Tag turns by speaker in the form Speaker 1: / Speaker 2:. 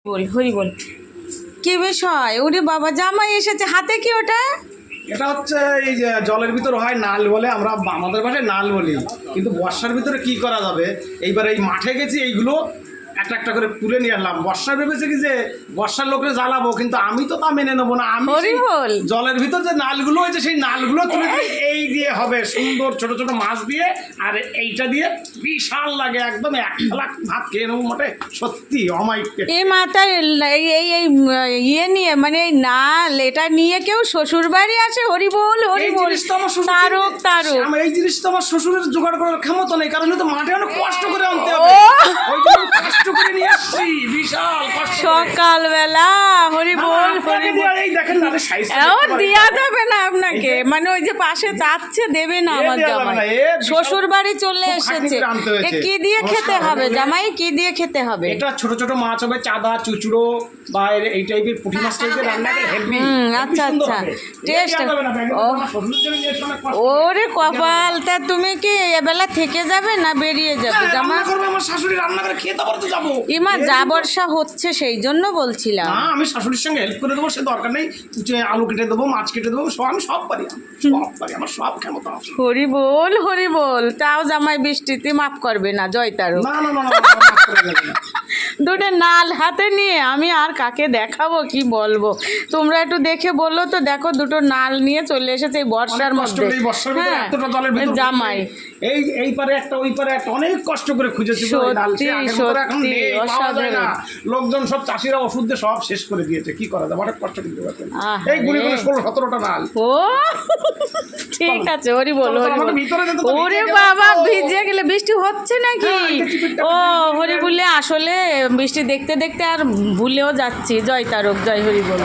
Speaker 1: বল হরি বল। কি বিষয়? ওরে বাবা, জামাই এসেছে, হাতে কি ওটা?
Speaker 2: এটা হচ্ছে এই যে জলের ভিতর হয় নাল বলে, আমরা আমাদের ভাষায় নাল বলি, কিন্তু বর্ষার ভিতরে কি করা যাবে। এইবার এই মাঠে গেছি, এইগুলো একটা একটা করে তুলে নিয়ে আসলাম। বর্ষা ভেবেছে কি যে বর্ষার লোকে জ্বালাবো, কিন্তু আমি তো তা মেনে নেবো না। আমি
Speaker 1: হরি বল।
Speaker 2: জলের ভিতর যে নালগুলো হয়েছে সেই নালগুলো তুলে দিয়ে এই দিয়ে হবে সুন্দর ছোট ছোট মাছ দিয়ে, আর এইটা দিয়ে বিশাল লাগে, একদম এক লাখ ভাত খেয়ে নেবো মোটে, সত্যি অমায়িক।
Speaker 1: এই মাথায় এই এই এই ইয়ে নিয়ে, মানে এই নাল এটা নিয়ে কেউ শ্বশুর বাড়ি আসে? হরি বল হরি
Speaker 2: এই
Speaker 1: বল।
Speaker 2: জিনিস তো আমার শ্বশুর
Speaker 1: তারক তারক।
Speaker 2: এই জিনিস তো আমার শ্বশুরের জোগাড় করার ক্ষমতা নেই, কারণ তো মাঠে অনেক কষ্ট করে আনতে হবে। ওই জন্য কষ্ট করে নিয়ে আসছি, বিশাল কষ্ট করে।
Speaker 1: সকালবেলা হরি বল হরি বল।
Speaker 2: এই দেখেন না, সাইজ
Speaker 1: এও দেয়া যাবে না আপনাকে, মানে ওই যে পাশে চাচ্ছে দেবে না আমার জামাই। শ্বশুর বাড়ি চলে এসেছে, এ কি দিয়ে খেতে হবে জামাই? কি দিয়ে খেতে হবে?
Speaker 2: এটা ছোট ছোট মাছ হবে, চাদা চুচড়ো বা এই টাইপের পুঁটি মাছ টাইপের রান্না করে হেভি।
Speaker 1: আচ্ছা আচ্ছা, টেস্ট। ওরে কপাল, তা তুমি কি এবেলা থেকে যাবে না বেরিয়ে যাবে জামাই?
Speaker 2: আমার শাশুড়ি রান্না করে খেয়ে তারপর তো যাবো।
Speaker 1: ইমা যা বর্ষা হচ্ছে সেই জন্য বলছিলাম।
Speaker 2: না, আমি শাশুড়ির সঙ্গে হেল্প করে দেবো, সে দরকার নেই। আলু কেটে দেবো, মাছ কেটে দেবো, সব আমি সব পারি, সব পারি, আমার সব ক্ষমতা আছে।
Speaker 1: হরি বল। তাও জামাই বৃষ্টিতে মাফ করবে না জয়তারু?
Speaker 2: না না না না, মাফ করে দেবে না।
Speaker 1: দুটো নাল হাতে নিয়ে আমি আর কাকে দেখাবো, কি বলবো? তোমরা একটু দেখে বললো তো। দেখো, দুটো নাল নিয়ে চলে এসেছে এই বর্ষার মধ্যে। হ্যাঁ, জামাই
Speaker 2: এই পারে একটা ওই পারে একটা, অনেক কষ্ট করে খুঁজেছি।
Speaker 1: সত্যি সত্যি অসাধারণ।
Speaker 2: লোকজন সব চাষিরা ওষুধ দিয়ে সব শেষ করে দিয়েছে, কি করা যাবে, অনেক কষ্ট করতে পারছেন।
Speaker 1: আহারে।
Speaker 2: এই গুলি করে 16-17টা নাল।
Speaker 1: ও ঠিক আছে, হরি বল হরি বল।
Speaker 2: ভিতরে যেতে তো
Speaker 1: ওরে
Speaker 2: ভিজে
Speaker 1: বাবা,
Speaker 2: গেল।
Speaker 1: ভিজে গেলে বৃষ্টি হচ্ছে নাকি?
Speaker 2: হ্যাঁ, একটু টিপিটা
Speaker 1: ও হরি বলে, আসলে বৃষ্টি দেখতে দেখতে আর ভুলেও যাচ্ছি। জয় তারক, জয় হরি বল।